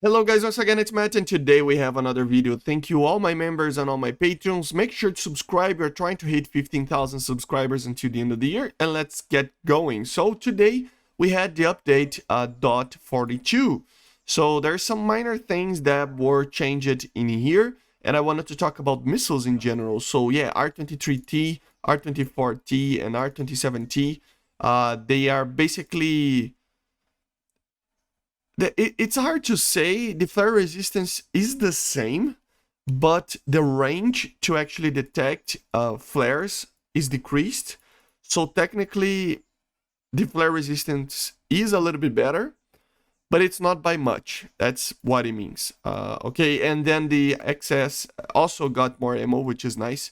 Hello guys, once again it's Matt and today we have another video. Thank you all my members and all my patrons. Make sure to subscribe. We're trying to hit 15,000 subscribers until the end of the year and let's get going. So today we had the update .42. So there's some minor things that were changed in here and I wanted to talk about missiles in general. So yeah, R-23T, R-24T and R-27T, they are basically it's hard to say. The flare resistance is the same, but the range to actually detect flares is decreased. So technically, the flare resistance is a little bit better, but it's not by much. That's what it means. Okay, and then the XS also got more ammo, which is nice.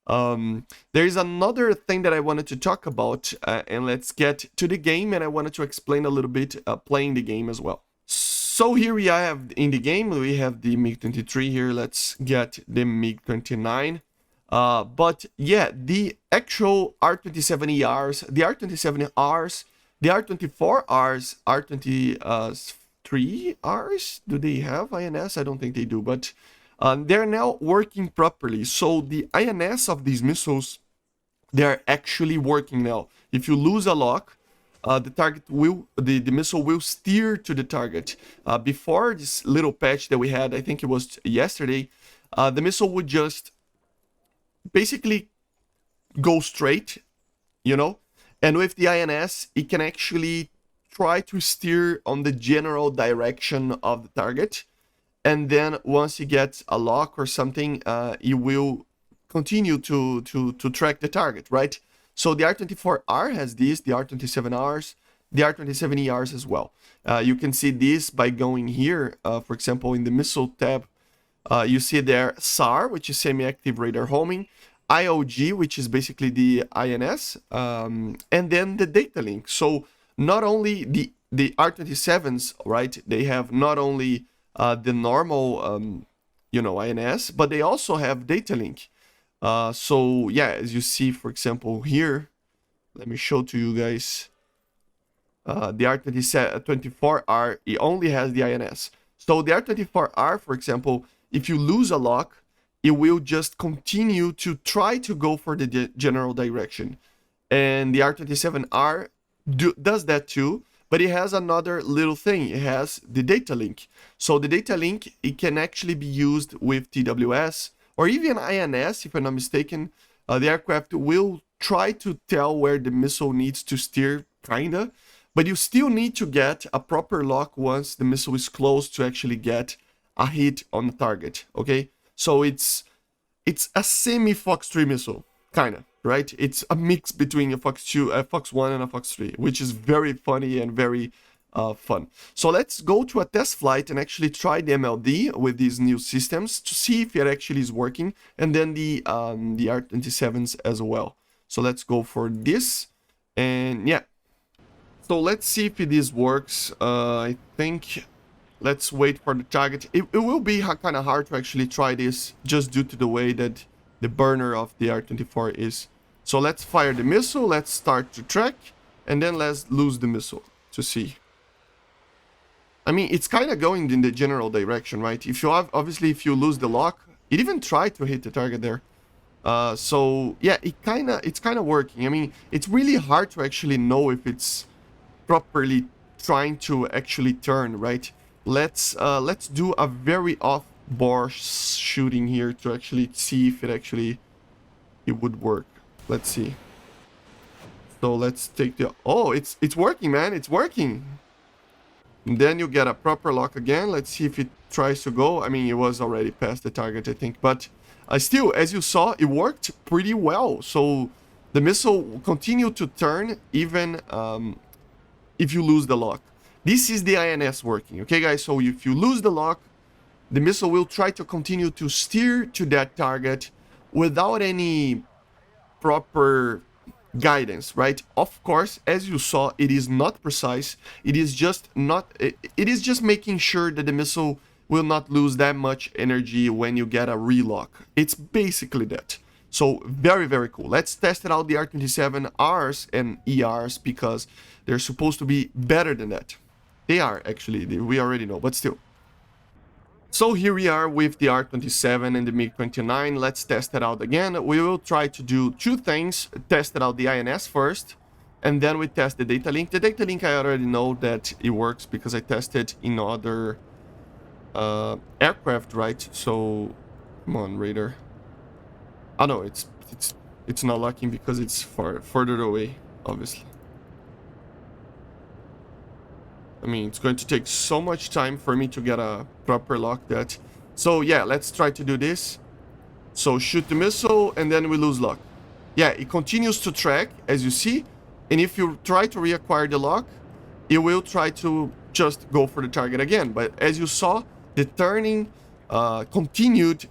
There is another thing that I wanted to talk about, and let's get to the game, and I wanted to explain a little bit playing the game as well. So here we have in the game, we have the MiG-23 here. Let's get the MiG-29. But yeah, the actual R-27ERs, the R-27Rs, the R-24Rs, R-23Rs, do they have INS? I don't think they do, but they're now working properly. So the INS of these missiles, they're actually working now. If you lose a lock, the target will, the missile will steer to the target. Before this little patch that we had, I think it was yesterday, the missile would just basically go straight, you know? And with the INS, it can actually try to steer on the general direction of the target. And then once it gets a lock or something, it will continue to track the target, right? So the R-24R has this, the R-27Rs, the R-27ERs as well. You can see this by going here, for example, in the missile tab. You see there SAR, which is semi-active radar homing, MatAWG, which is basically the INS, and then the DATALINK. So not only the R-27s, right, they have not only the normal, INS, but they also have DATALINK. So yeah, as you see, for example, here, let me show to you guys, the R-24R, it only has the INS. So the R-24R, for example, if you lose a lock, it will just continue to try to go for the general direction. And the R-27R does that too, but it has another little thing. It has the data link. So the data link, it can actually be used with TWS, or even INS, if I'm not mistaken. The aircraft will try to tell where the missile needs to steer, kinda, but you still need to get a proper lock once the missile is close to actually get a hit on the target, okay? So it's a semi-Fox 3 missile, kinda, right? It's a mix between a Fox 2, a Fox 1 and a Fox 3, which is very funny and very fun. So let's go to a test flight and actually try the MLD with these new systems to see if it actually is working, and then the R-27s as well. So let's go for this, and yeah. So let's see if this works. I think let's wait for the target. It will be kind of hard to actually try this just due to the way that the burner of the R-24 is. So let's fire the missile, let's start to track, and then let's lose the missile to see. I mean, it's kind of going in the general direction, right? If you have, obviously, if you lose the lock, it even tried to hit the target there. So yeah, it's kind of working. I mean, it's really hard to actually know if it's properly trying to actually turn, right? Let's do a very off-bore shooting here to actually see if it would work. Let's see. So let's take the, oh, it's working, man, it's working. And then you get a proper lock again. Let's see if it tries to go. I mean, it was already past the target, I think. But still, as you saw, it worked pretty well. So the missile will continue to turn even if you lose the lock. This is the INS working, okay, guys? So if you lose the lock, the missile will try to continue to steer to that target without any proper guidance, right? Of course, as you saw, it is not precise. It is just making sure that the missile will not lose that much energy when you get a relock. It's basically that. So very, very cool. Let's test it out, the R-27Rs and ERs, because they're supposed to be better than that. They are, actually, we already know, but still. So here we are with the R-27 and the MiG-29. Let's test it out again. We will try to do two things. Test it out the INS first, and then we test the data link. The data link, I already know that it works because I tested in other aircraft, right? So, come on, radar. Oh no, it's not locking because it's further away, obviously. I mean, it's going to take so much time for me to get a proper lock that... So yeah, let's try to do this. So shoot the missile and then we lose lock. Yeah, it continues to track, as you see. And if you try to reacquire the lock, it will try to just go for the target again. But as you saw, the turning continued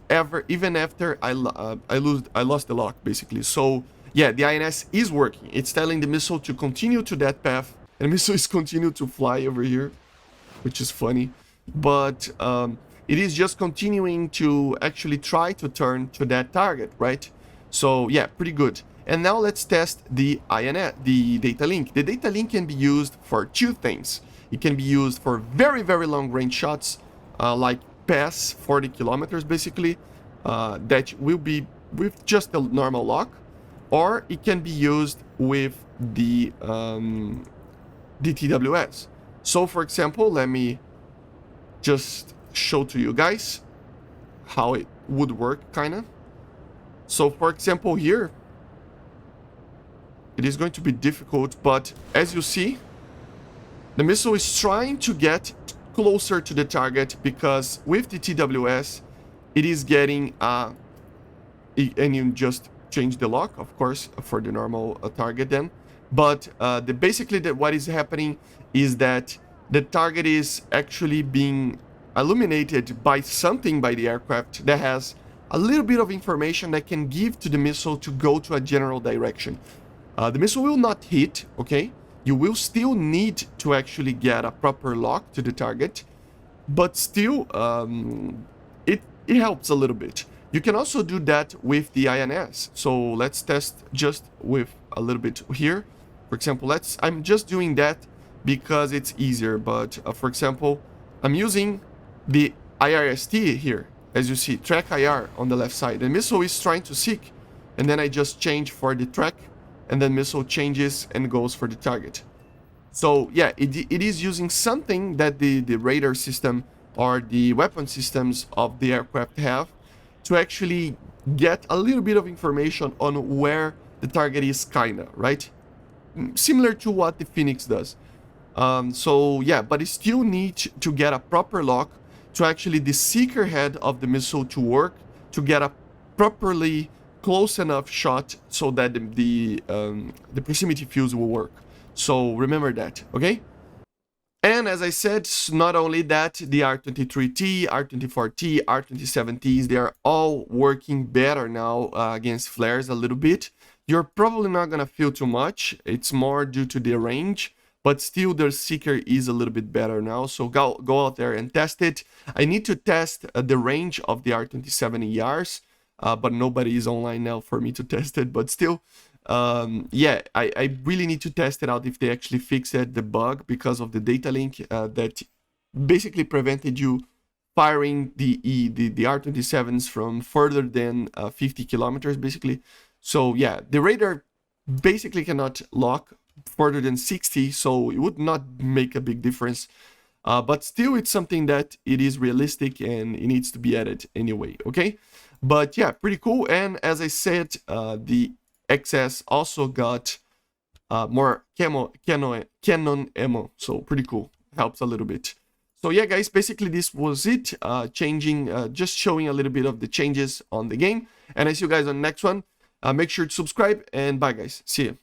even after I lost the lock, basically. So yeah, the INS is working. It's telling the missile to continue to that path. And the missile is continuing to fly over here, which is funny. But it is just continuing to actually try to turn to that target, right? So yeah, pretty good. And now let's test the INS, the data link. The data link can be used for two things. It can be used for very, very long range shots, like past 40 kilometers, basically, that will be with just a normal lock. Or it can be used with the TWS. So for example, let me just show to you guys how it would work, kinda. So for example here, it is going to be difficult, but as you see, the missile is trying to get closer to the target because with the TWS, it is getting and you just change the lock, of course, for the normal target then. But basically what is happening is that the target is actually being illuminated by something by the aircraft that has a little bit of information that can give to the missile to go to a general direction. The missile will not hit, okay? You will still need to actually get a proper lock to the target, but still it helps a little bit. You can also do that with the INS. So let's test just with a little bit here. For example, I'm just doing that because it's easier. But for example, I'm using the IRST here. As you see, track IR on the left side. The missile is trying to seek. And then I just change for the track. And then missile changes and goes for the target. So yeah, it is using something that the radar system or the weapon systems of the aircraft have to actually get a little bit of information on where the target is, kinda, right? Similar to what the Phoenix does. So yeah, but it still needs to get a proper lock to actually the seeker head of the missile to work, to get a properly close enough shot so that the proximity fuse will work. So remember that, okay? And as I said, not only that, the R-23T, R-24T, R-27Ts, they are all working better now against flares a little bit. You're probably not going to feel too much. It's more due to the range, but still their seeker is a little bit better now. So go out there and test it. I need to test the range of the R-27ERs, but nobody is online now for me to test it. But still, yeah, I really need to test it out if they actually fixed the bug because of the data link that basically prevented you firing the R-27s from further than 50 kilometers, basically. So yeah, the radar basically cannot lock further than 60, so it would not make a big difference. But still, it's something that it is realistic and it needs to be added anyway, okay? But yeah, pretty cool. And as I said, the XS also got more cannon ammo, so pretty cool. Helps a little bit. So yeah, guys, basically this was it. Just showing a little bit of the changes on the game. And I see you guys on the next one. Make sure to subscribe and bye, guys. See you.